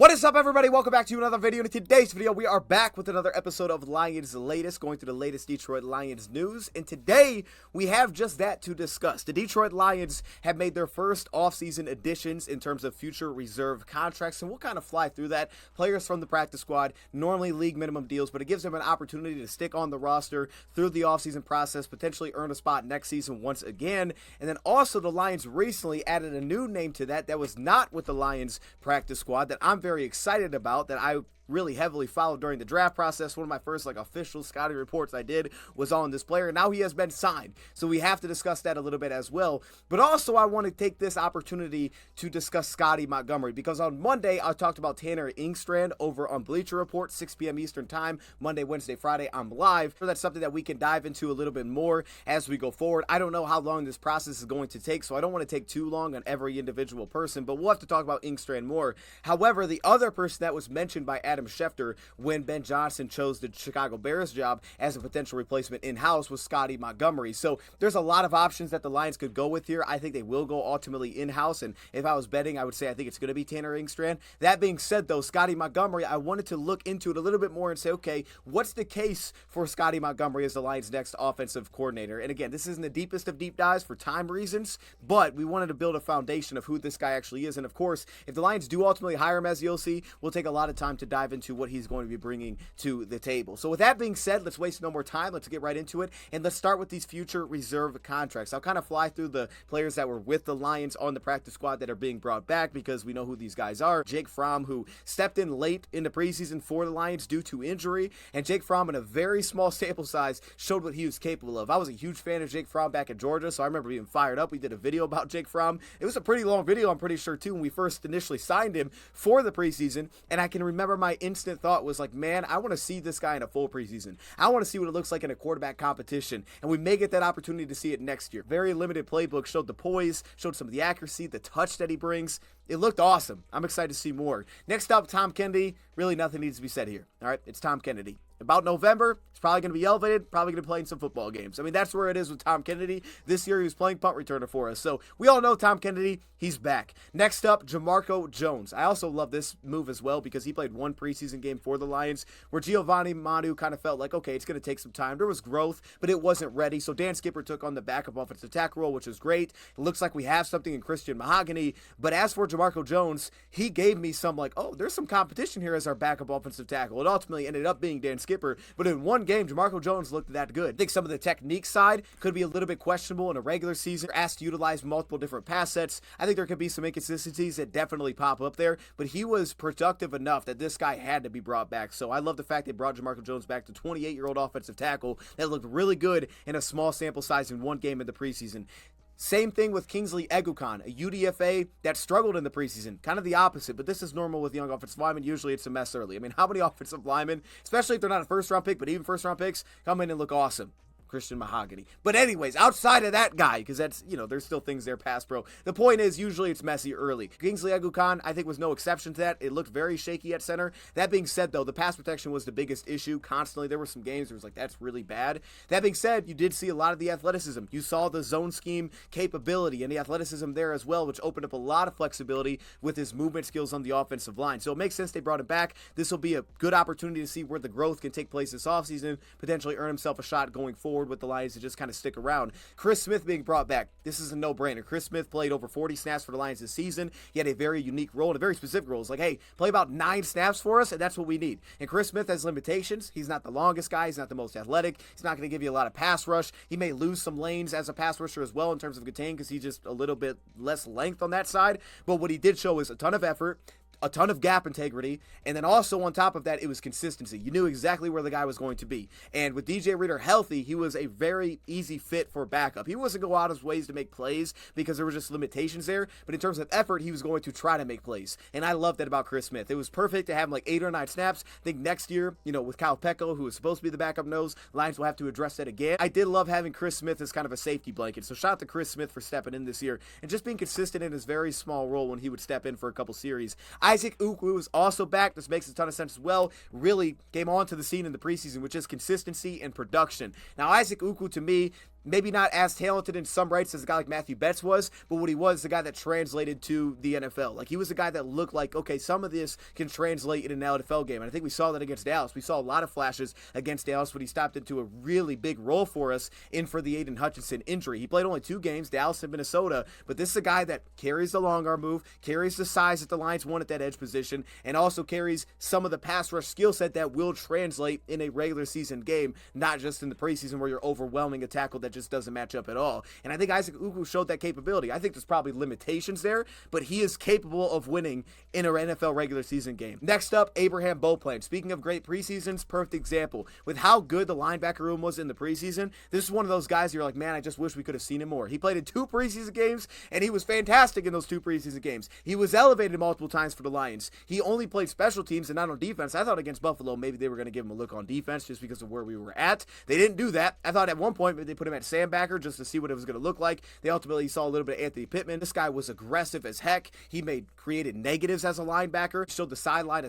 What is up, everybody? Welcome back to another video. In today's video, we are back with another episode of Lions Latest, going through the latest Detroit Lions news. And today, we have just that to discuss. The Detroit Lions have made their first offseason additions in terms of future reserve contracts, and we'll kind of fly through that. Players from the practice squad, normally league minimum deals, but it gives them an opportunity to stick on the roster through the offseason process, potentially earn a spot next season once again. And then also, the Lions recently added a new name to that was not with the Lions practice squad that I'm very excited about, that I really heavily followed during the draft process. One of my first official Scottie reports I did was on this player. Now he has been signed, so we have to discuss that a little bit as well. But also I want to take this opportunity to discuss Scottie Montgomery, because on Monday I talked about Tanner Engstrand over on Bleacher Report, 6 p.m. Eastern time, Monday, Wednesday, Friday. I'm live. So that's something that we can dive into a little bit more as we go forward. I don't know how long this process is going to take, so I don't want to take too long on every individual person, but we'll have to talk about Engstrand more. However, the other person that was mentioned by Adam Schefter when Ben Johnson chose the Chicago Bears job as a potential replacement in-house was Scottie Montgomery. So there's a lot of options that the Lions could go with here. I think they will go ultimately in-house, and if I was betting, I would say I think it's going to be Tanner Engstrand. That being said, though, Scottie Montgomery, I wanted to look into it a little bit more and say, okay, what's the case for Scottie Montgomery as the Lions' next offensive coordinator? And again, this isn't the deepest of deep dives for time reasons, but we wanted to build a foundation of who this guy actually is. And of course, if the Lions do ultimately hire him as the OC, we'll take a lot of time to dive into what he's going to be bringing to the table. So with that being said, let's waste no more time. Let's get right into it, and let's start with these future reserve contracts. I'll kind of fly through the players that were with the Lions on the practice squad that are being brought back, because we know who these guys are. Jake Fromm, who stepped in late in the preseason for the Lions due to injury, and Jake Fromm, in a very small sample size, showed what he was capable of. I was a huge fan of Jake Fromm back in Georgia, so I remember being fired up. We did a video about Jake Fromm. It was a pretty long video, I'm pretty sure, too, when we first initially signed him for the preseason, and I can remember my instant thought was like, man, I want to see this guy in a full preseason. I want to see what it looks like in a quarterback competition, and we may get that opportunity to see it next year. Very limited playbook, showed the poise, showed some of the accuracy, the touch that he brings. It looked awesome. I'm excited to see more. Next up, Tom Kennedy. Really nothing needs to be said here. All right, it's Tom Kennedy. About November, it's probably going to be elevated, probably going to play in some football games. I mean, that's where it is with Tom Kennedy. This year, he was playing punt returner for us. So we all know Tom Kennedy, he's back. Next up, Jamarco Jones. I also love this move as well, because he played one preseason game for the Lions where Giovanni Manu kind of felt like, okay, it's going to take some time. There was growth, but it wasn't ready. So Dan Skipper took on the backup offensive tackle role, which is great. It looks like we have something in Christian Mahogany. But as for Jamarco Jones, he gave me some there's some competition here as our backup offensive tackle. It ultimately ended up being Dan Skipper, but in one game, Jamarco Jones looked that good. I think some of the technique side could be a little bit questionable in a regular season. They're asked to utilize multiple different pass sets. I think there could be some inconsistencies that definitely pop up there, but he was productive enough that this guy had to be brought back. So I love the fact they brought Jamarco Jones back, to 28-year-old offensive tackle that looked really good in a small sample size in one game in the preseason. Same thing with Kingsley Eguakun, a UDFA that struggled in the preseason. Kind of the opposite, but this is normal with young offensive linemen. Usually it's a mess early. I mean, how many offensive linemen, especially if they're not a first-round pick, but even first-round picks, come in and look awesome? Christian Mahogany. But anyways, outside of that guy, because that's, there's still things there past pro. The point is, usually it's messy early. Kingsley Eguakun, I think, was no exception to that. It looked very shaky at center. That being said, though, the pass protection was the biggest issue constantly. There were some games where it was like, that's really bad. That being said, you did see a lot of the athleticism. You saw the zone scheme capability and the athleticism there as well, which opened up a lot of flexibility with his movement skills on the offensive line. So it makes sense they brought him back. This will be a good opportunity to see where the growth can take place this offseason, potentially earn himself a shot going forward with the Lions to just kind of stick around. Chris Smith being brought back, this is a no-brainer. Chris Smith played over 40 snaps for the Lions this season. He had a very unique role and a very specific role. It's like, hey, play about 9 snaps for us, and that's what we need. And Chris Smith has limitations. He's not the longest guy. He's not the most athletic. He's not going to give you a lot of pass rush. He may lose some lanes as a pass rusher as well in terms of contain, because he's just a little bit less length on that side. But what he did show is a ton of effort, a ton of gap integrity, and then also on top of that, it was consistency. You knew exactly where the guy was going to be. And with DJ Reader healthy, he was a very easy fit for backup. He wasn't going to go out of his ways to make plays because there were just limitations there, but in terms of effort, he was going to try to make plays. And I love that about Chris Smith. It was perfect to have him 8 or 9 snaps. I think next year, with Kyle Pecco, who is supposed to be the backup nose, Lions will have to address that again. I did love having Chris Smith as kind of a safety blanket. So shout out to Chris Smith for stepping in this year and just being consistent in his very small role when he would step in for a couple series. Isaac Ukwu is also back. This makes a ton of sense as well. Really came onto the scene in the preseason with just consistency and production. Now, Isaac Ukwu, to me, maybe not as talented in some rights as a guy like Matthew Betts was, but what he was, the guy that translated to the NFL. Like, he was the guy that looked like, okay, some of this can translate in an NFL game. And I think we saw that against Dallas. We saw a lot of flashes against Dallas when he stopped into a really big role for us in for the Aiden Hutchinson injury. He played only 2 games, Dallas and Minnesota, but this is a guy that carries the long arm move, carries the size that the Lions want at that edge position, and also carries some of the pass rush skill set that will translate in a regular season game, not just in the preseason where you're overwhelming a tackle that just doesn't match up at all. And I think Isaac Ugu showed that capability. I think there's probably limitations there, but he is capable of winning in an NFL regular season game. Next up, Abraham Beauplan. Speaking of great preseasons, perfect example. With how good the linebacker room was in the preseason, this is one of those guys you're like, man, I just wish we could have seen him more. He played in 2 preseason games, and he was fantastic in those 2 preseason games. He was elevated multiple times for the Lions. He only played special teams and not on defense. I thought against Buffalo, maybe they were going to give him a look on defense just because of where we were at. They didn't do that. I thought at one point maybe they put him at Sandbacker just to see what it was going to look like. They ultimately saw a little bit of Anthony Pittman. This guy was aggressive as heck. He created negatives as a linebacker, showed the sideline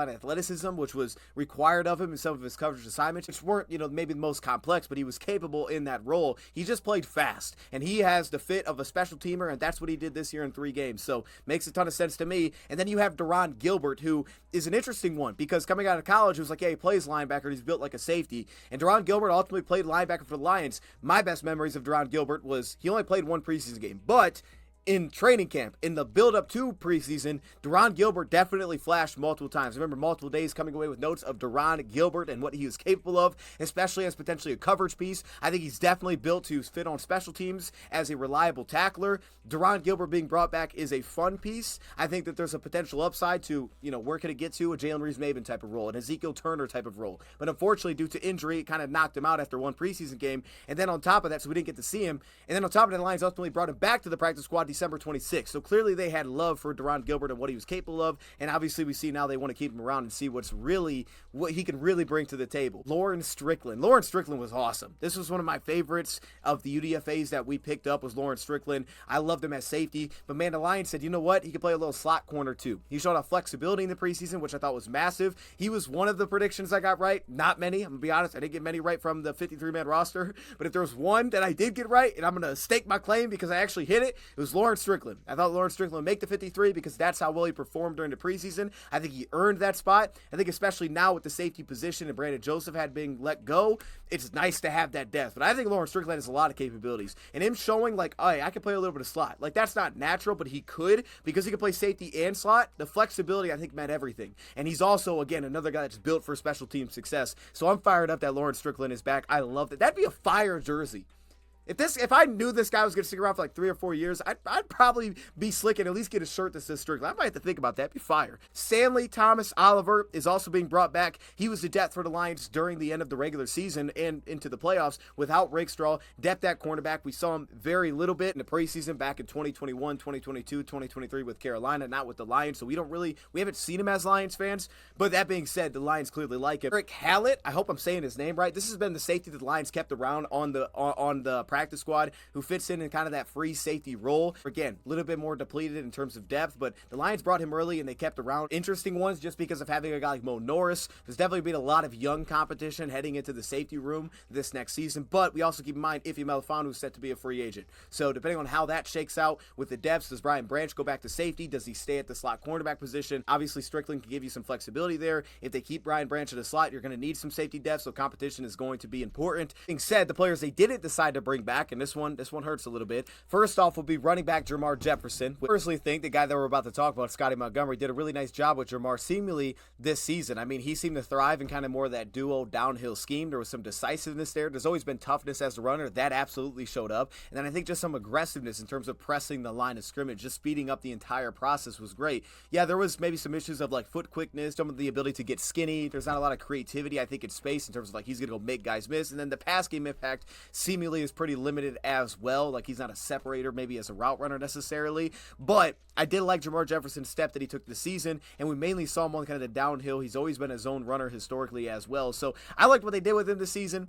athleticism, which was required of him in some of his coverage assignments, which weren't, maybe the most complex, but he was capable in that role. He just played fast, and he has the fit of a special teamer, and that's what he did this year in 3 games. So makes a ton of sense to me. And then you have Deron Gilbert, who is an interesting one because coming out of college, it was like, yeah, he plays linebacker, and he's built like a safety. And Deron Gilbert ultimately played linebacker for the Lions. My best memories of Deron Gilbert was he only played 1 preseason game, but in training camp, in the build-up to preseason, Deron Gilbert definitely flashed multiple times. I remember multiple days coming away with notes of Deron Gilbert and what he was capable of, especially as potentially a coverage piece. I think he's definitely built to fit on special teams as a reliable tackler. Deron Gilbert being brought back is a fun piece. I think that there's a potential upside to, where could it get to? A Jalen Reeves-Maybin type of role, an Ezekiel Turner type of role. But unfortunately, due to injury, it kind of knocked him out after 1 preseason game. And then on top of that, so we didn't get to see him. And then on top of that, the Lions ultimately brought him back to the practice squad December 26th. So clearly they had love for Deron Gilbert and what he was capable of, and obviously we see now they want to keep him around and see what he can really bring to the table. Lawrence Strickland was awesome. This was one of my favorites of the UDFAs that we picked up was Lawrence Strickland. I loved him as safety, but man, the Lions said, you know what? He could play a little slot corner too. He showed off flexibility in the preseason, which I thought was massive. He was one of the predictions I got right. Not many. I'm going to be honest. I didn't get many right from the 53-man roster, but if there was one that I did get right, and I'm going to stake my claim because I actually hit it, it was Lawrence Strickland. I thought Lawrence Strickland would make the 53 because that's how well he performed during the preseason. I think he earned that spot. I think especially now with the safety position and Brandon Joseph had been let go, it's nice to have that depth. But I think Lawrence Strickland has a lot of capabilities. And him showing like, oh, I can play a little bit of slot. Like, that's not natural, but he could because he could play safety and slot. The flexibility, I think, meant everything. And he's also, again, another guy that's built for special team success. So I'm fired up that Lawrence Strickland is back. I love it. That'd be a fire jersey. If I knew this guy was going to stick around for like 3 or 4 years, I'd probably be slick and at least get a shirt that says Strickland. I might have to think about that. It'd be fire. Stanley Thomas Oliver is also being brought back. He was the depth for the Lions during the end of the regular season and into the playoffs without Rakestraw. Depth at cornerback. We saw him very little bit in the preseason back in 2021, 2022, 2023 with Carolina, not with the Lions. So we haven't seen him as Lions fans. But that being said, the Lions clearly like him. Eric Hallett, I hope I'm saying his name right. This has been the safety that the Lions kept around on the practice squad, who fits in kind of that free safety role. Again, a little bit more depleted in terms of depth, but the Lions brought him early and they kept around interesting ones just because of having a guy like Mo Norris. There's definitely been a lot of young competition heading into the safety room this next season, but we also keep in mind Ife Melifonwu is set to be a free agent. So depending on how that shakes out with the depths, does Brian Branch go back to safety? Does he stay at the slot cornerback position? Obviously, Strickland can give you some flexibility there. If they keep Brian Branch at the slot, you're going to need some safety depth, so competition is going to be important. Being said, the players they didn't decide to bring back, and this one hurts a little bit. First off will be running back Jermar Jefferson. I personally think the guy that we're about to talk about, Scottie Montgomery, did a really nice job with Jermar seemingly this season. I mean, he seemed to thrive in kind of more of that duo downhill scheme. There was some decisiveness there. There's always been toughness as a runner. That absolutely showed up. And then I think just some aggressiveness in terms of pressing the line of scrimmage, just speeding up the entire process was great. Yeah, there was maybe some issues of like foot quickness, some of the ability to get skinny. There's not a lot of creativity, I think, in space in terms of like he's going to go make guys miss. And then the pass game impact seemingly is pretty limited as well. Like he's not a separator maybe as a route runner necessarily, but I did like Jermar Jefferson's step that he took this season, and we mainly saw him on kind of the downhill. He's always been a zone runner historically as well, so I liked what they did with him this season.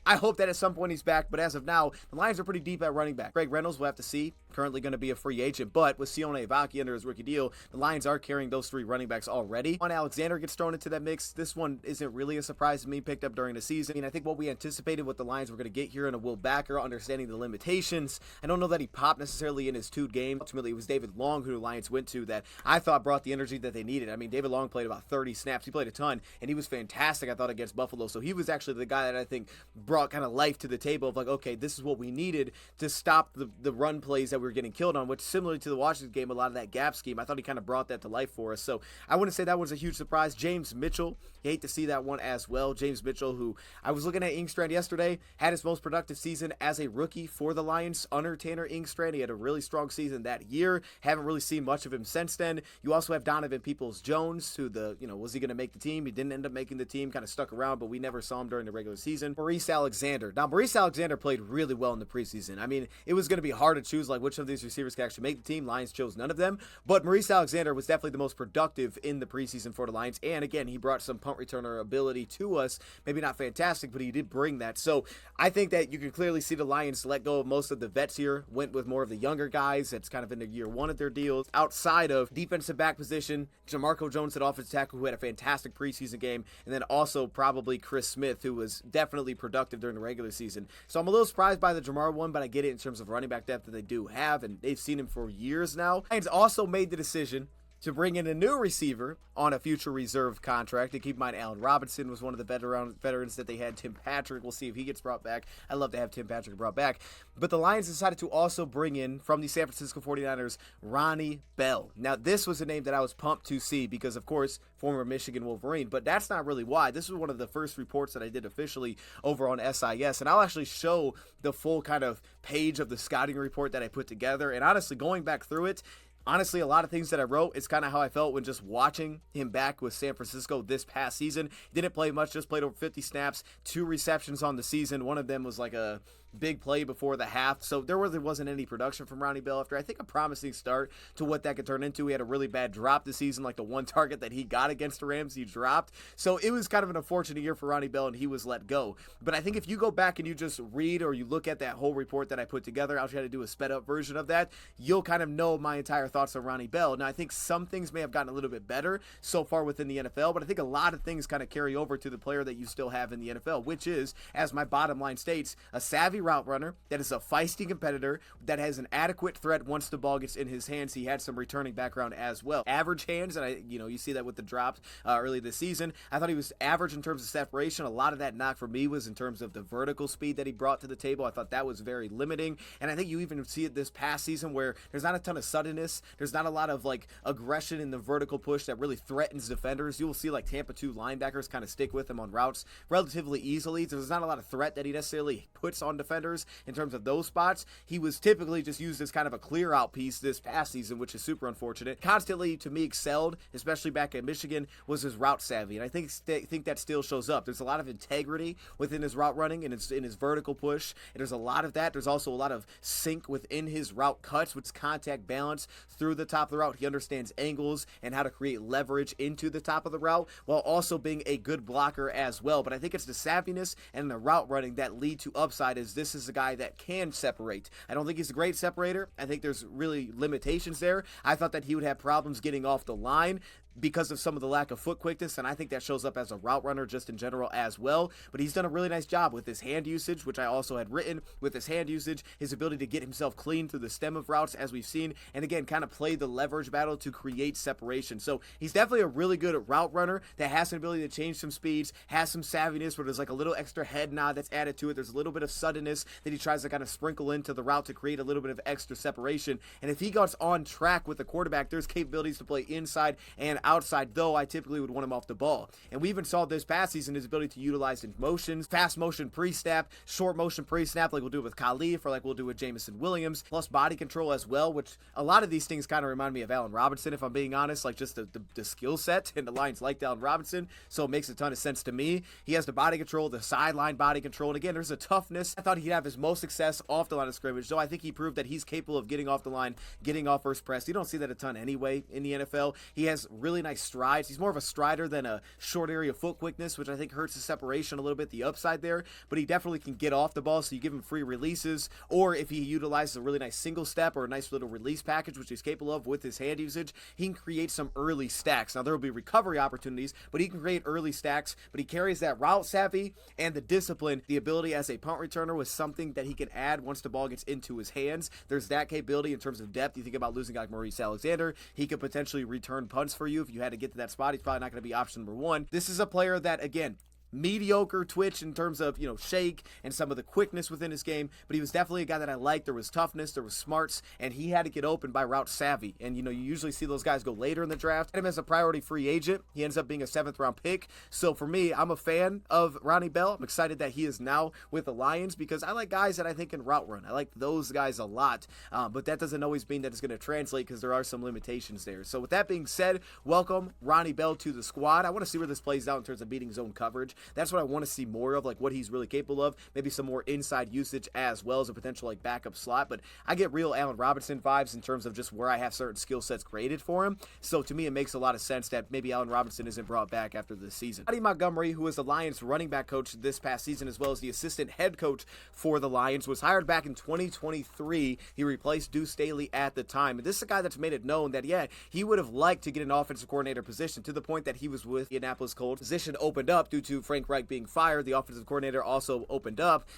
I hope that at some point he's back, but as of now, the Lions are pretty deep at running back. Greg Reynolds, we'll have to see. Currently going to be a free agent, but with Sione Vaki under his rookie deal, the Lions are carrying those 3 running backs already. When Alexander gets thrown into that mix, this one isn't really a surprise to me, picked up during the season. I mean, I think what we anticipated what the Lions were going to get here in a Will Backer, understanding the limitations. I don't know that he popped necessarily in his 2 game. Ultimately, it was David Long who the Lions went to that I thought brought the energy that they needed. I mean, David Long played about 30 snaps. He played a ton, and he was fantastic, I thought, against Buffalo. So he was actually the guy that I think brought kind of life to the table of like, okay, this is what we needed to stop the run plays that we were getting killed on, which similarly to the Washington game, a lot of that gap scheme, I thought he kind of brought that to life for us. So I wouldn't say that was a huge surprise. James Mitchell, you hate to see that one as well. James Mitchell, who I was looking at Ingstrand yesterday, had his most productive season as a rookie for the Lions under Tanner Ingstrand. He had a really strong season that year. Haven't really seen much of him since then. You also have Donovan Peoples-Jones, who was he going to make the team? He didn't end up making the team, kind of stuck around, but we never saw him during the regular season. Maurice Alexander. Now, Maurice Alexander played really well in the preseason. I mean, it was going to be hard to choose like which of these receivers could actually make the team. Lions chose none of them, but Maurice Alexander was definitely the most productive in the preseason for the Lions, and again, he brought some punt returner ability to us. Maybe not fantastic, but he did bring that. So I think that you can clearly see the Lions let go of most of the vets here, went with more of the younger guys that's kind of in their year 1 of their deals. Outside of defensive back position, Jamarco Jones at offensive tackle, who had a fantastic preseason game, and then also probably Chris Smith, who was definitely productive during the regular season. So I'm a little surprised by the Jamar one, but I get it in terms of running back depth that they do have, and they've seen him for years now. Lions also made the decision to bring in a new receiver on a future reserve contract. And keep in mind, Allen Robinson was one of the veterans that they had. Tim Patrick, we'll see if he gets brought back. I'd love to have Tim Patrick brought back. But the Lions decided to also bring in, from the San Francisco 49ers, Ronnie Bell. Now, this was a name that I was pumped to see because, of course, former Michigan Wolverine. But that's not really why. This was one of the first reports that I did officially over on SIS. And I'll actually show the full kind of page of the scouting report that I put together. And honestly, going back through it, honestly, a lot of things that I wrote, it's kind of how I felt when just watching him back with San Francisco this past season. Didn't play much, just played over 50 snaps, 2 receptions on the season. One of them was like a big play before the half. So there really wasn't any production from Ronnie Bell after, I think, a promising start to what that could turn into. He had a really bad drop this season, like the one target that he got against the Rams, he dropped. So it was kind of an unfortunate year for Ronnie Bell, and he was let go. But I think if you go back and you just read or you look at that whole report that I put together, I'll try to do a sped up version of that, you'll kind of know my entire thoughts on Ronnie Bell. Now, I think some things may have gotten a little bit better so far within the NFL, but I think a lot of things kind of carry over to the player that you still have in the NFL, which is, as my bottom line states, a savvy route runner that is a feisty competitor, that has an adequate threat once the ball gets in his hands. He had some returning background as well. Average hands, and you see that with the drops early this season. I thought he was average in terms of separation. A lot of that knock for me was in terms of the vertical speed that he brought to the table. I thought that was very limiting, and I think you even see it this past season where there's not a ton of suddenness. There's not a lot of like aggression in the vertical push that really threatens defenders. You will see like Tampa 2 linebackers kind of stick with him on routes relatively easily. There's not a lot of threat that he necessarily puts on defenders in terms of those spots. He was typically just used as kind of a clear out piece this past season, which is super unfortunate. Constantly, to me, excelled, especially back at Michigan, was his route savvy, and I think that still shows up. There's a lot of integrity within his route running and in his vertical push, and there's a lot of that. There's also a lot of sync within his route cuts, with contact balance through the top of the route. He understands angles and how to create leverage into the top of the route while also being a good blocker as well. But I think it's the savviness and the route running that lead to upside, as this is a guy that can separate. I don't think he's a great separator. I think there's really limitations there. I thought that he would have problems getting off the line because of some of the lack of foot quickness, and I think that shows up as a route runner just in general as well. But he's done a really nice job with his hand usage, which I also had written, with his hand usage, his ability to get himself clean through the stem of routes, as we've seen, and again, kind of play the leverage battle to create separation. So he's definitely a really good route runner that has an ability to change some speeds, has some savviness where there's like a little extra head nod that's added to it. There's a little bit of suddenness that he tries to kind of sprinkle into the route to create a little bit of extra separation. And if he goes on track with the quarterback, there's capabilities to play inside and outside, though I typically would want him off the ball. And we even saw this past season his ability to utilize in motions, fast motion pre-snap, short motion pre-snap, like we'll do with Khalif or like we'll do with Jamison Williams, plus body control as well, which a lot of these things kind of remind me of Allen Robinson, if I'm being honest, like just the skill set, and the Lions liked Allen Robinson, so it makes a ton of sense to me. He has the body control, the sideline body control, and again, there's a toughness. I thought he'd have his most success off the line of scrimmage, though I think he proved that he's capable of getting off the line, getting off first press. You don't see that a ton anyway in the NFL. He has really really nice strides. He's more of a strider than a short area foot quickness, which I think hurts his separation a little bit, the upside there, but he definitely can get off the ball, so you give him free releases, or if he utilizes a really nice single step or a nice little release package, which he's capable of with his hand usage, he can create some early stacks. Now, there will be recovery opportunities, but he can create early stacks, but he carries that route savvy and the discipline. The ability as a punt returner was something that he can add once the ball gets into his hands. There's that capability in terms of depth. You think about losing like Maurice Alexander, he could potentially return punts for you if you had to get to that spot. He's probably not going to be option number one. This is a player that, again, mediocre twitch in terms of, shake and some of the quickness within his game, but he was definitely a guy that I liked. There was toughness, there was smarts, and he had to get open by route savvy. And, you usually see those guys go later in the draft. Him as a priority free agent, he ends up being a 7th round pick. So for me, I'm a fan of Ronnie Bell. I'm excited that he is now with the Lions because I like guys that I think can route run. I like those guys a lot, but that doesn't always mean that it's going to translate because there are some limitations there. So with that being said, welcome Ronnie Bell to the squad. I want to see where this plays out in terms of beating zone coverage. That's what I want to see more of, like what he's really capable of. Maybe some more inside usage as well as a potential like backup slot. But I get real Allen Robinson vibes in terms of just where I have certain skill sets created for him. So to me, it makes a lot of sense that maybe Allen Robinson isn't brought back after this season. Scottie Montgomery, who was the Lions running back coach this past season, as well as the assistant head coach for the Lions, was hired back in 2023. He replaced Deuce Staley at the time. And this is a guy that's made it known that, yeah, he would have liked to get an offensive coordinator position to the point that he was with the Indianapolis Colts. Position opened up due to Frank Reich being fired. The offensive coordinator also opened up.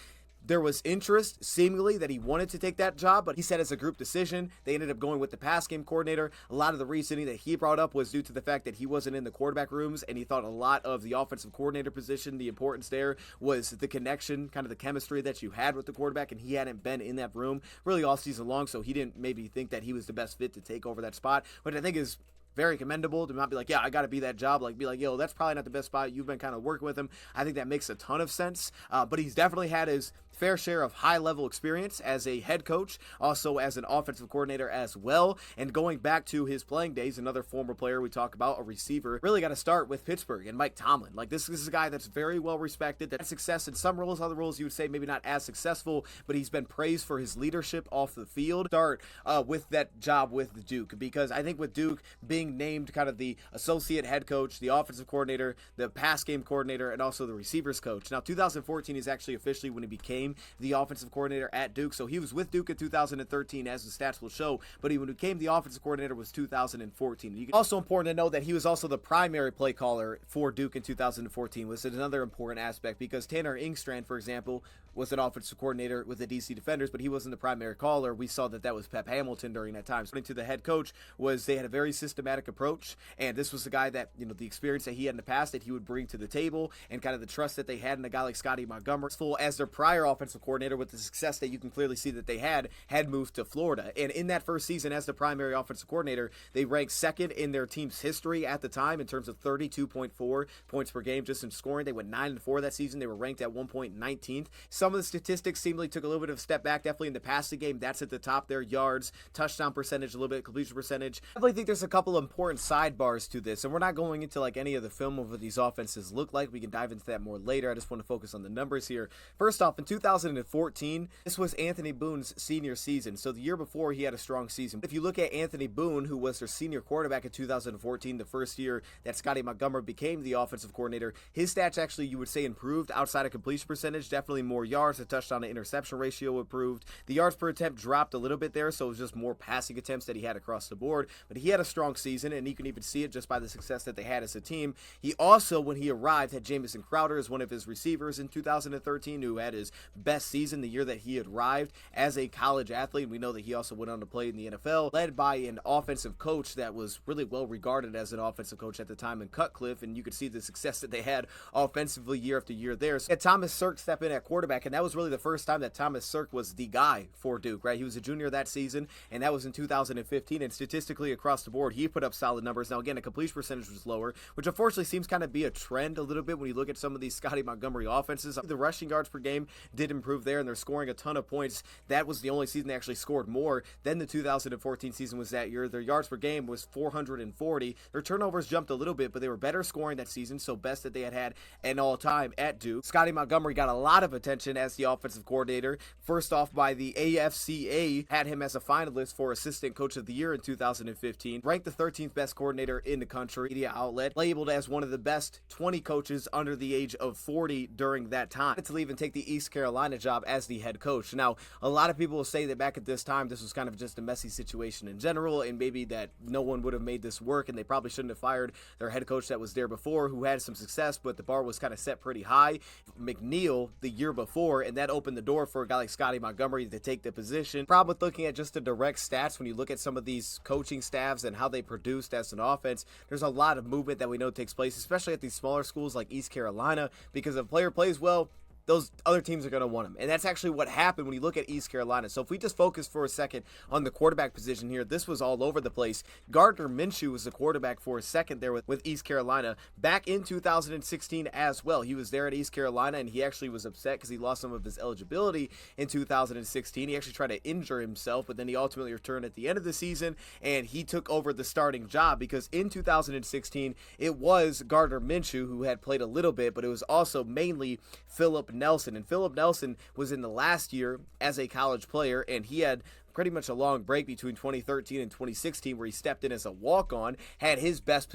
There was interest, seemingly, that he wanted to take that job, but he said it's a group decision. They ended up going with the pass game coordinator. A lot of the reasoning that he brought up was due to the fact that he wasn't in the quarterback rooms, and he thought a lot of the offensive coordinator position, the importance there was the connection, kind of the chemistry that you had with the quarterback, and he hadn't been in that room really all season long, so he didn't maybe think that he was the best fit to take over that spot, which I think is very commendable to not be like, yeah, I got to be that job. Like, be like, yo, that's probably not the best spot. You've been kind of working with him. I think that makes a ton of sense. But he's definitely had his fair share of high-level experience as a head coach, also as an offensive coordinator as well. And going back to his playing days, another former player we talk about, a receiver, really got to start with Pittsburgh and Mike Tomlin. Like, this is a guy that's very well respected, that had success in some roles, other roles you would say maybe not as successful, but he's been praised for his leadership off the field. Start with that job with Duke, because I think with Duke being named kind of the associate head coach, the offensive coordinator, the pass game coordinator, and also the receivers coach. Now, 2014 is actually officially when he became the offensive coordinator at Duke. So he was with Duke in 2013, as the stats will show, but when he became the offensive coordinator was 2014. Also important to know that he was also the primary play caller for Duke in 2014, which is another important aspect, because Tanner Ingstrand, for example, was an offensive coordinator with the DC Defenders, but he wasn't the primary caller. We saw that was Pep Hamilton during that time. According to the head coach, was they had a very systematic approach, and this was the guy that, the experience that he had in the past that he would bring to the table, and kind of the trust that they had in a guy like Scottie Montgomery, full as their prior offensive coordinator, with the success that you can clearly see that they had moved to Florida. And in that first season as the primary offensive coordinator, they ranked second in their team's history at the time in terms of 32.4 points per game just in scoring. They went 9-4 that season. They were ranked at one point 19th. Some of the statistics seemingly took a little bit of a step back. Definitely in the passing game, that's at the top there. Yards, touchdown percentage, a little bit, completion percentage. I definitely think there's a couple of important sidebars to this, and we're not going into like any of the film of what these offenses look like. We can dive into that more later. I just want to focus on the numbers here. First off, in 2014, this was Anthony Boone's senior season. So the year before, he had a strong season. If you look at Anthony Boone, who was their senior quarterback in 2014, the first year that Scottie Montgomery became the offensive coordinator, his stats actually, you would say, improved outside of completion percentage. Definitely more yards. The touchdown to interception ratio improved. The yards per attempt dropped a little bit there, so it was just more passing attempts that he had across the board. But he had a strong season, and you can even see it just by the success that they had as a team. He also, when he arrived, had Jamison Crowder as one of his receivers in 2013, who had his best season the year that he had arrived as a college athlete. We know that he also went on to play in the NFL, led by an offensive coach that was really well regarded as an offensive coach at the time in Cutcliffe, and you could see the success that they had offensively year after year there. So had Thomas Sirk step in at quarterback, and that was really the first time that Thomas Sirk was the guy for Duke, right? He was a junior that season, and that was in 2015, and statistically across the board, he put up solid numbers. Now, again, the completion percentage was lower, which unfortunately seems kind of be a trend a little bit when you look at some of these Scottie Montgomery offenses. The rushing yards per game did improve there, and they're scoring a ton of points. That was the only season they actually scored more than the 2014 season was that year. Their yards per game was 440. Their turnovers jumped a little bit, but they were better scoring that season, so best that they had in all time at Duke. Scottie Montgomery got a lot of attention selection as the offensive coordinator. First off, by the AFCA, had him as a finalist for Assistant Coach of the Year in 2015. Ranked the 13th best coordinator in the country, media outlet, labeled as one of the best 20 coaches under the age of 40 during that time. To leave and take the East Carolina job as the head coach. Now, a lot of people will say that back at this time, this was kind of just a messy situation in general, and maybe that no one would have made this work, and they probably shouldn't have fired their head coach that was there before, who had some success, but the bar was kind of set pretty high. McNeil the year before, and that opened the door for a guy like Scottie Montgomery to take the position. Problem with looking at just the direct stats, when you look at some of these coaching staffs and how they produced as an offense, there's a lot of movement that we know takes place, especially at these smaller schools like East Carolina, because if a player plays well, those other teams are going to want him. And that's actually what happened when you look at East Carolina. So if we just focus for a second on the quarterback position here, this was all over the place. Gardner Minshew was the quarterback for a second there with East Carolina back in 2016 as well. He was there at East Carolina, and he actually was upset because he lost some of his eligibility in 2016. He actually tried to injure himself, but then he ultimately returned at the end of the season, and he took over the starting job because in 2016, it was Gardner Minshew who had played a little bit, but it was also mainly Philip Nelson. And Philip Nelson was in the last year as a college player, and he had pretty much a long break between 2013 and 2016 where he stepped in as a walk-on, had his best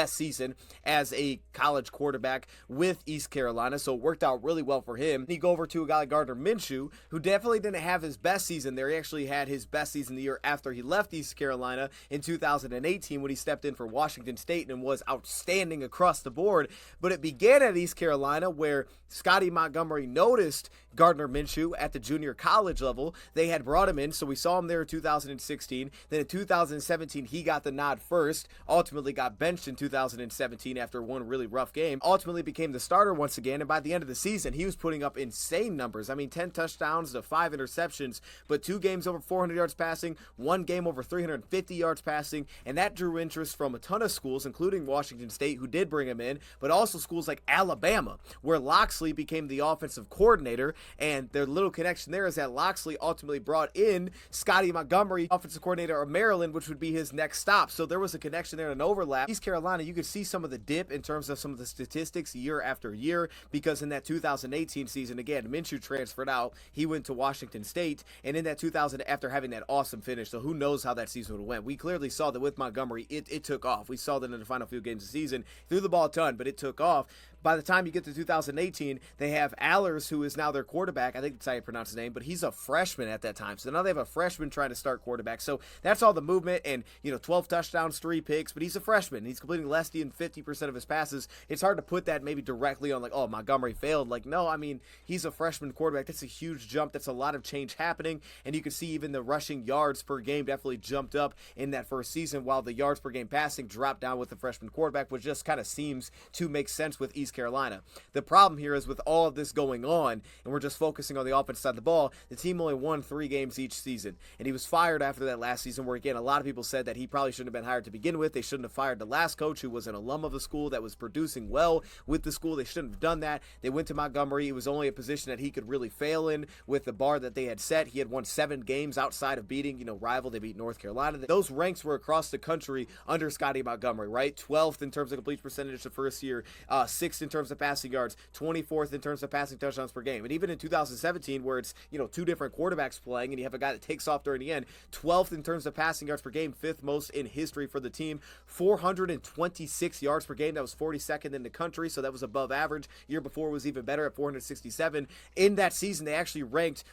season as a college quarterback with East Carolina, so it worked out really well for him. And you go over to a guy like Gardner Minshew, who definitely didn't have his best season there. He actually had his best season the year after he left East Carolina in 2018 when he stepped in for Washington State and was outstanding across the board. But it began at East Carolina where Scottie Montgomery noticed Gardner Minshew at the junior college level. They had brought him in, so we saw him there in 2016. Then in 2017, he got the nod first, ultimately got benched in 2017 after one really rough game, ultimately became the starter once again, and by the end of the season, he was putting up insane numbers. I mean, 10 touchdowns to 5 interceptions, but 2 games over 400 yards passing, 1 game over 350 yards passing, and that drew interest from a ton of schools, including Washington State, who did bring him in, but also schools like Alabama, where Loxley became the offensive coordinator, and their little connection there is that Loxley ultimately brought in Scottie Montgomery, offensive coordinator of Maryland, which would be his next stop. So there was a connection there and an overlap. East Carolina, you could see some of the dip in terms of some of the statistics year after year, because in that 2018 season, again, Minshew transferred out. He went to Washington State, and in that 2000, after having that awesome finish, so who knows how that season would have went. We clearly saw that with Montgomery, it took off. We saw that in the final few games of the season. Threw the ball a ton, but it took off. By the time you get to 2018, they have Allers, who is now their quarterback. I think that's how you pronounce his name, but he's a freshman at that time. So now they have a freshman trying to start quarterback. So that's all the movement, and 12 touchdowns, 3 picks, but he's a freshman. He's completing less than 50% of his passes. It's hard to put that maybe directly on like, oh, Montgomery failed. Like, no, I mean, he's a freshman quarterback. That's a huge jump. That's a lot of change happening, and you can see even the rushing yards per game definitely jumped up in that first season, while the yards per game passing dropped down with the freshman quarterback, which just kind of seems to make sense with East Carolina. The problem here is with all of this going on, and we're just focusing on the offense side of the ball, the team only won 3 games each season, and he was fired after that last season, where again, a lot of people said that he probably shouldn't have been hired to begin with. They shouldn't have fired the last coach, who was an alum of the school that was producing well with the school. They shouldn't have done that. They went to Montgomery. It was only a position that he could really fail in with the bar that they had set. He had won 7 games outside of beating, rival. They beat North Carolina. Those ranks were across the country under Scottie Montgomery, right? 12th in terms of completion percentage the first year, 6th in terms of passing yards, 24th in terms of passing touchdowns per game. And even in 2017, where it's, 2 different quarterbacks playing, and you have a guy that takes off during the end, 12th in terms of passing yards per game, 5th most in history for the team, 426 yards per game. That was 42nd in the country, so that was above average. Year before was even better at 467. In that season, they actually ranked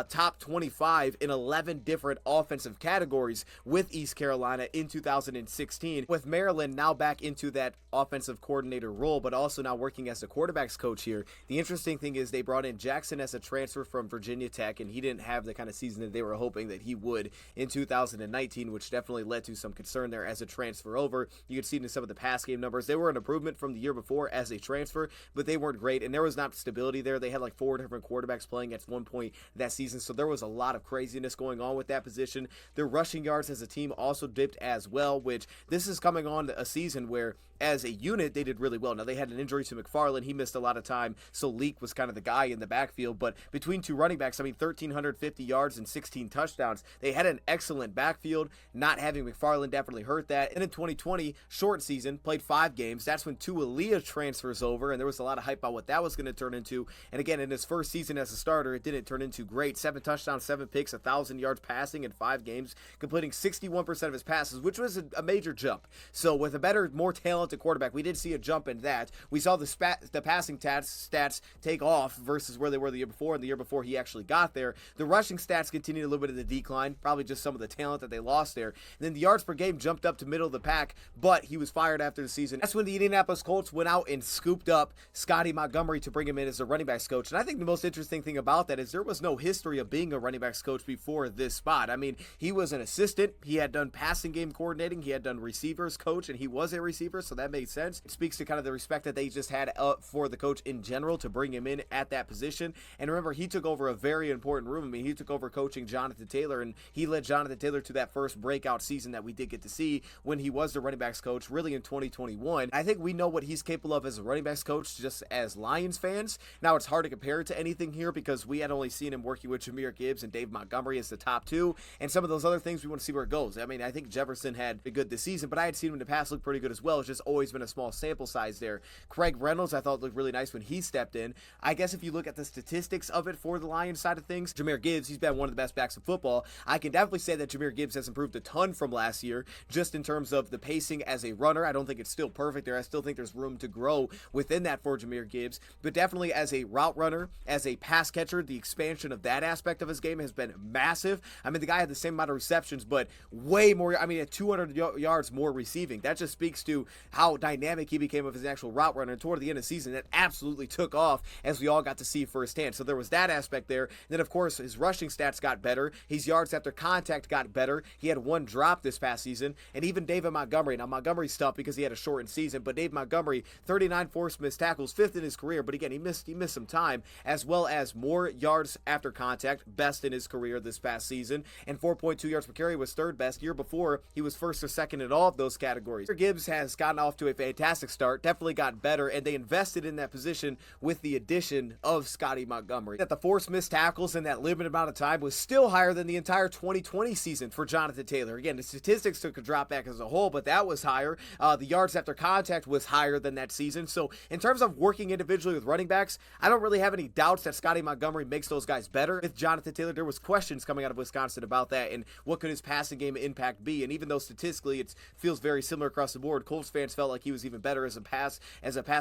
top 25 in 11 different offensive categories with East Carolina in 2016, with Maryland now back into that offensive coordinator role, but also now working as the quarterbacks coach here. The interesting thing is they brought in Jackson as a transfer from Virginia Tech, and he didn't have the kind of season that they were hoping that he would in 2019, which definitely led to some concern there as a transfer over. You could see in some of the pass game numbers, they were an improvement from the year before as a transfer, but they weren't great, and there was not stability there. They had like 4 different quarterbacks playing at one point that season, so there was a lot of craziness going on with that position. Their rushing yards as a team also dipped as well, which this is coming on a season where as a unit, they did really well. Now, they had an injury to McFarland. He missed a lot of time, so Leak was kind of the guy in the backfield. But between two running backs, I mean, 1,350 yards and 16 touchdowns. They had an excellent backfield. Not having McFarland definitely hurt that. And in 2020, short season, played 5 games. That's when Tualia transfers over, and there was a lot of hype about what that was going to turn into. And again, in his first season as a starter, it didn't turn into great. 7 touchdowns, 7 picks, 1,000 yards passing in 5 games, completing 61% of his passes, which was a major jump. So with a better, more talented quarterback, we did see a jump in that. We saw the passing stats take off versus where they were the year before, and the year before he actually got there. The rushing stats continued a little bit of the decline, probably just some of the talent that they lost there. And then the yards per game jumped up to middle of the pack, but he was fired after the season. That's when the Indianapolis Colts went out and scooped up Scottie Montgomery to bring him in as a running backs coach. And I think the most interesting thing about that is there was no history of being a running backs coach before this spot. I mean, he was an assistant. He had done passing game coordinating. He had done receivers coach, and he was a receiver, so that made sense. It speaks to kind of the respect that they just had for the coach in general to bring him in at that position. And remember, he took over a very important room. I mean, he took over coaching Jonathan Taylor, and he led Jonathan Taylor to that first breakout season that we did get to see when he was the running backs coach, really in 2021. I think we know what he's capable of as a running backs coach just as Lions fans. Now, it's hard to compare it to anything here because we had only seen him working with Jahmyr Gibbs and Dave Montgomery as the top 2, and some of those other things we want to see where it goes. I mean, I think Jefferson had a good this season, but I had seen him in the past look pretty good as well. It's just always been a small sample size there. Craig Reynolds, I thought, looked really nice when he stepped in. I guess if you look at the statistics of it for the Lions side of things, Jahmyr Gibbs, he's been one of the best backs in football. I can definitely say that Jahmyr Gibbs has improved a ton from last year, just in terms of the pacing as a runner. I don't think it's still perfect there. I still think there's room to grow within that for Jahmyr Gibbs, but definitely as a route runner, as a pass catcher, the expansion of that aspect of his game has been massive. I mean, the guy had the same amount of receptions, but way more, I mean, at 200 yards more receiving. That just speaks to how dynamic he became of his actual route runner. And toward the end of the season, that absolutely took off, as we all got to see firsthand. So there was that aspect there. And then, of course, his rushing stats got better. His yards after contact got better. He had 1 drop this past season. And even David Montgomery. Now, Montgomery's tough because he had a shortened season, but Dave Montgomery, 39 forced missed tackles, 5th in his career. But again, he missed some time, as well as more yards after contact, best in his career this past season. And 4.2 yards per carry was 3rd best. Year before, he was 1st or 2nd in all of those categories. Gibbs has gotten off to a fantastic start, definitely got better, and they invested in that position with the addition of Scottie Montgomery. That the forced missed tackles in that limited amount of time was still higher than the entire 2020 season for Jonathan Taylor. Again, the statistics took a drop back as a whole, but that was higher. The yards after contact was higher than that season. So in terms of working individually with running backs, I don't really have any doubts that Scottie Montgomery makes those guys better. With Jonathan Taylor, there was questions coming out of Wisconsin about that and what could his passing game impact be. And even though statistically it feels very similar across the board, Colts fans felt like he was even better as a pass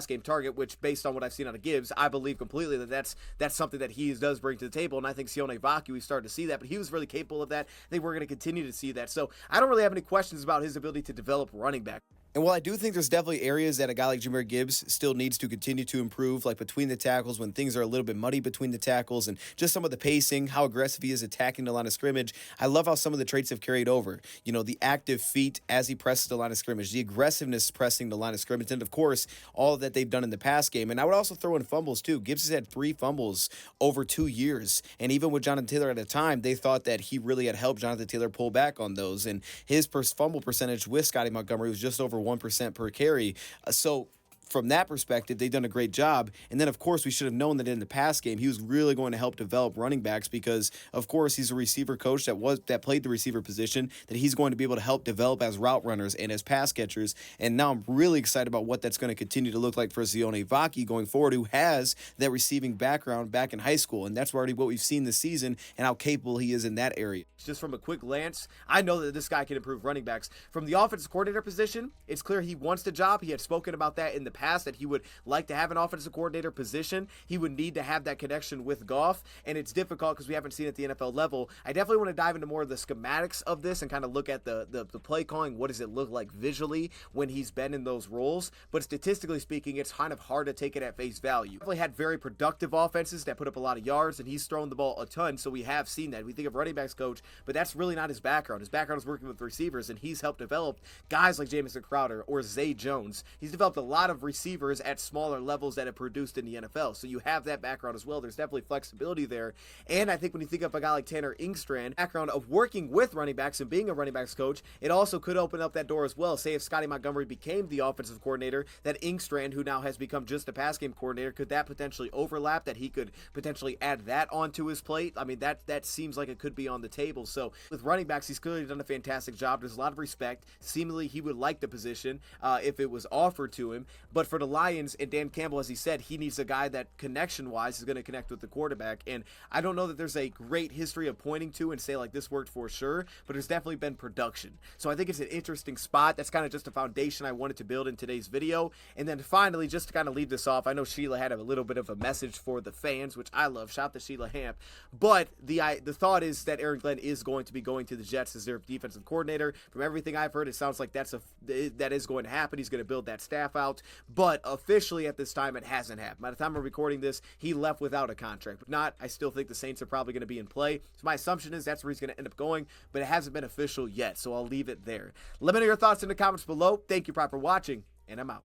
game target, which based on what I've seen out of Gibbs, I believe completely that that's something that he does bring to the table. And I think Sione Vaki, we started to see that, but he was really capable of that. I think we're going to continue to see that. So I don't really have any questions about his ability to develop running back. And while I do think there's definitely areas that a guy like Jahmyr Gibbs still needs to continue to improve, like between the tackles, when things are a little bit muddy between the tackles, and just some of the pacing, how aggressive he is attacking the line of scrimmage, I love how some of the traits have carried over. You know, the active feet as he presses the line of scrimmage, the aggressiveness pressing the line of scrimmage, and of course, all that they've done in the pass game. And I would also throw in fumbles too. Gibbs has had 3 fumbles over 2 years, and even with Jonathan Taylor at the time, they thought that he really had helped Jonathan Taylor pull back on those. And his fumble percentage with Scottie Montgomery was just over 1% per carry. So from that perspective, they've done a great job. And then, of course, we should have known that in the pass game, he was really going to help develop running backs because, of course, he's a receiver coach that played the receiver position, that he's going to be able to help develop as route runners and as pass catchers. And now I'm really excited about what that's going to continue to look like for Sione Vaki going forward, who has that receiving background back in high school. And that's already what we've seen this season and how capable he is in that area. Just from a quick glance, I know that this guy can improve running backs. From the offensive coordinator position, it's clear he wants the job. He had spoken about that in the past, that he would like to have an offensive coordinator position. He would need to have that connection with Goff, and it's difficult because we haven't seen it at the NFL level. I definitely want to dive into more of the schematics of this and kind of look at the play calling. What does it look like visually when he's been in those roles? But statistically speaking, it's kind of hard to take it at face value. Definitely had very productive offenses that put up a lot of yards, and he's thrown the ball a ton, so we have seen that. We think of running backs coach, but that's really not his background. His background is working with receivers, and he's helped develop guys like Jamison Crowder or Zay Jones. He's developed a lot of receivers at smaller levels that have produced in the NFL. So you have that background as well. There's definitely flexibility there. And I think when you think of a guy like Tanner Engstrand, background of working with running backs and being a running backs coach, it also could open up that door as well. Say if Scottie Montgomery became the offensive coordinator, that Engstrand, who now has become just a pass game coordinator, could that potentially overlap, that he could potentially add that onto his plate? I mean, that seems like it could be on the table. So with running backs, he's clearly done a fantastic job. There's a lot of respect. Seemingly, he would like the position if it was offered to him. But for the Lions and Dan Campbell, as he said, he needs a guy that connection-wise is going to connect with the quarterback. And I don't know that there's a great history of pointing to and say, like, this worked for sure, but there's definitely been production. So I think it's an interesting spot. That's kind of just a foundation I wanted to build in today's video. And then finally, just to kind of leave this off, I know Sheila had a little bit of a message for the fans, which I love. Shout out to Sheila Hamp. But the thought is that Aaron Glenn is going to be going to the Jets as their defensive coordinator. From everything I've heard, it sounds like that is going to happen. He's going to build that staff out. But officially at this time, it hasn't happened. By the time I'm recording this, he left without a contract. But not, I still think the Saints are probably going to be in play. So my assumption is that's where he's going to end up going, but it hasn't been official yet. So I'll leave it there. Let me know your thoughts in the comments below. Thank you for watching, and I'm out.